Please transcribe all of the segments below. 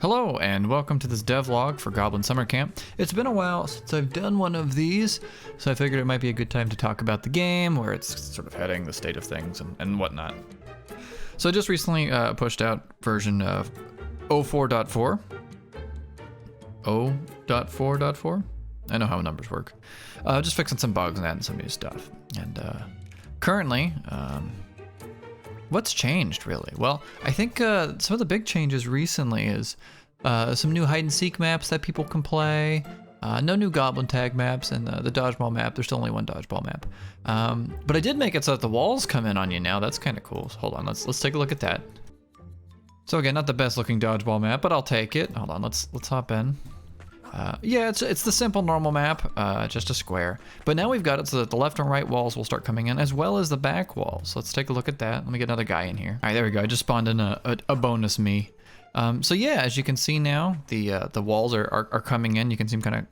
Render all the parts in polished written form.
Hello and welcome to this devlog for Goblin Summer Camp. It's been a while since I've done one of these, so I figured it might be a good time to talk about the game, where it's sort of heading, the state of things, and whatnot. So I just recently pushed out version of 04.4. 0.4.4? I know how numbers work. Just fixing some bugs and adding some new stuff. And currently, what's changed, really? Well, I think some of the big changes recently is some new hide and seek maps that people can play. No new goblin tag maps, and the dodgeball map. There's still only one dodgeball map. But I did make it so that the walls come in on you now. That's kind of cool. So hold on, let's take a look at that. So again, not the best looking dodgeball map, but I'll take it. Hold on, let's hop in. Yeah, it's the simple normal map, just a square. But now we've got it so that the left and right walls will start coming in, as well as the back walls. So let's take a look at that. Let me get another guy in here. All right, there we go. I just spawned in a bonus me. So yeah, as you can see now, the walls are coming in. You can see them kind of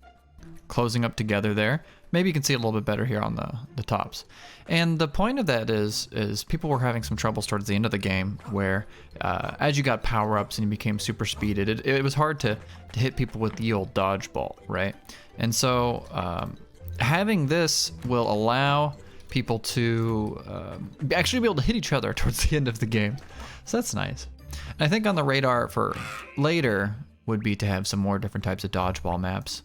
closing up together there. Maybe you can see it a little bit better here on the tops. And the point of that is people were having some troubles towards the end of the game where as you got power-ups and you became super speeded, it was hard to hit people with the old dodgeball, right? And so having this will allow people to actually be able to hit each other towards the end of the game. So that's nice. And I think on the radar for later would be to have some more different types of dodgeball maps.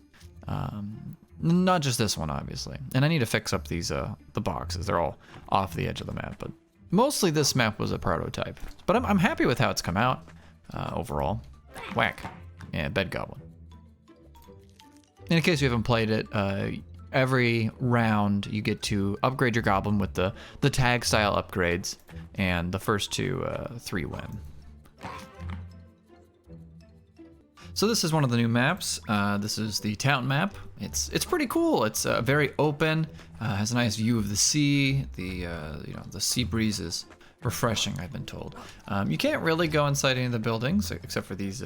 Not just this one, obviously. And I need to fix up these the boxes. They're all off the edge of the map, but mostly this map was a prototype. But I'm happy with how it's come out overall. Whack. Yeah, bed goblin. In case you haven't played it, every round you get to upgrade your goblin with the tag style upgrades, and the first three win. So this is one of the new maps. This is the town map. It's pretty cool. It's very open. Has a nice view of the sea. The sea breeze is refreshing, I've been told. You can't really go inside any of the buildings except for these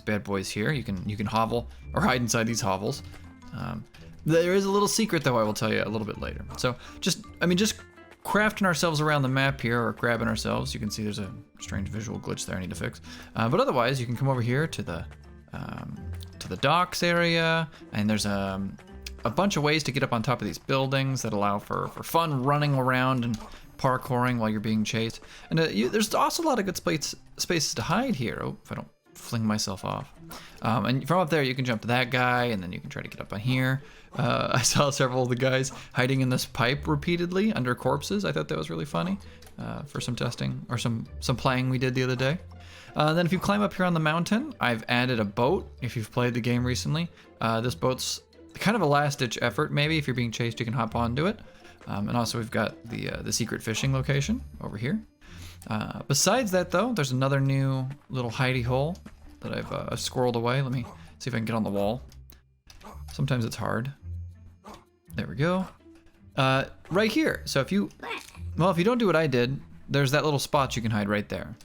bad boys here. You can hovel or hide inside these hovels. There is a little secret though, I will tell you a little bit later. So just crafting ourselves around the map here, or grabbing ourselves. You can see there's a strange visual glitch there I need to fix. But otherwise, you can come over here to the docks area, and there's a bunch of ways to get up on top of these buildings that allow for fun running around and parkouring while you're being chased. And there's also a lot of good spaces to hide here. Oh, if I don't fling myself off. And from up there, you can jump to that guy, and then you can try to get up on here. I saw several of the guys hiding in this pipe repeatedly under corpses. I thought that was really funny for some testing or some playing we did the other day. Then if you climb up here on the mountain, I've added a boat. If you've played the game recently, this boat's kind of a last-ditch effort. Maybe if you're being chased, you can hop onto it. And also we've got the secret fishing location over here. Besides that, though, there's another new little hidey hole that I've squirreled away. Let me see if I can get on the wall. Sometimes it's hard. There we go. Right here. So if you don't do what I did, there's that little spot you can hide right there.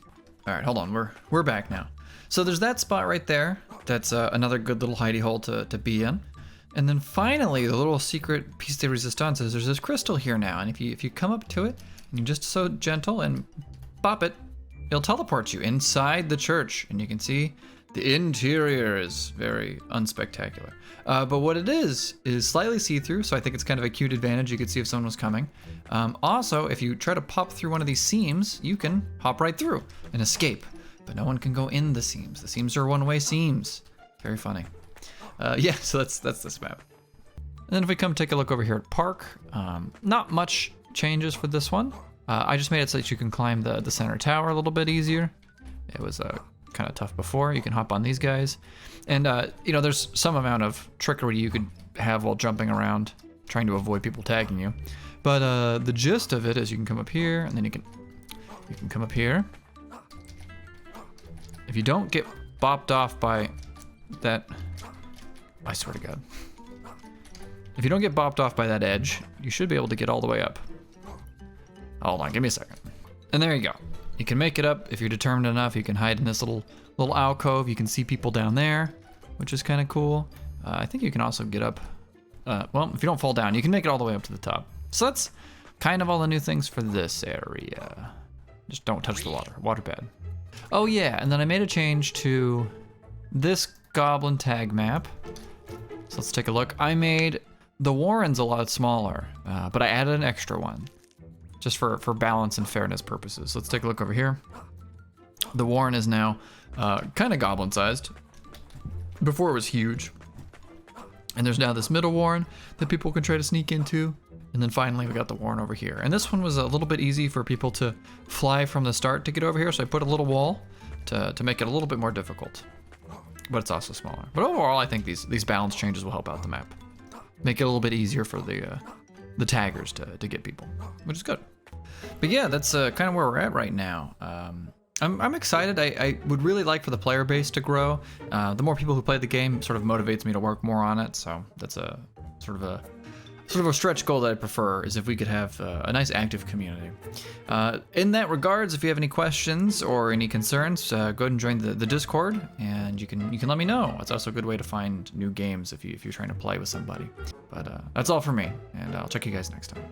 All right, hold on, we're back now. So there's that spot right there. That's another good little hidey hole to be in. And then finally, the little secret piece de resistance is there's this crystal here now. And if you come up to it, and you're just so gentle and bop it, it'll teleport you inside the church. And you can see the interior is very unspectacular. But what it is slightly see-through, so I think it's kind of a cute advantage. You could see if someone was coming. Also, if you try to pop through one of these seams, you can hop right through and escape. But no one can go in the seams. The seams are one-way seams. Very funny. Yeah, so that's this map. And then if we come take a look over here at Park, not much changes for this one. I just made it so that you can climb the center tower a little bit easier. It was kind of tough before. You can hop on these guys. And, there's some amount of trickery you could have while jumping around, trying to avoid people tagging you. But the gist of it is you can come up here, and then you can come up here. If you don't get bopped off by that, I swear to God. If you don't get bopped off by that edge, you should be able to get all the way up. Hold on, give me a second. And there you go. You can make it up if you're determined enough. You can hide in this little alcove. You can see people down there, which is kind of cool. I think you can also get up. Well, if you don't fall down, you can make it all the way up to the top. So that's kind of all the new things for this area. Just don't touch the water. Water bad. Oh yeah, and then I made a change to this Goblin tag map. So let's take a look. I made the Warrens a lot smaller, but I added an extra one just for balance and fairness purposes. So let's take a look over here. The Warren is now kind of Goblin sized. Before it was huge. And there's now this middle Warren that people can try to sneak into. And then finally we got the Warren over here. And this one was a little bit easy for people to fly from the start to get over here. So I put a little wall to make it a little bit more difficult. But it's also smaller. But overall, I think these balance changes will help out the map. Make it a little bit easier for the taggers to get people, which is good. But yeah, that's kind of where we're at right now. I'm excited. I would really like for the player base to grow. The more people who play the game sort of motivates me to work more on it. So that's a sort of a stretch goal that I prefer, is if we could have a nice active community. In that regards, if you have any questions or any concerns, go ahead and join the Discord, and you can let me know. It's also a good way to find new games if you're trying to play with somebody. But that's all for me, and I'll check you guys next time.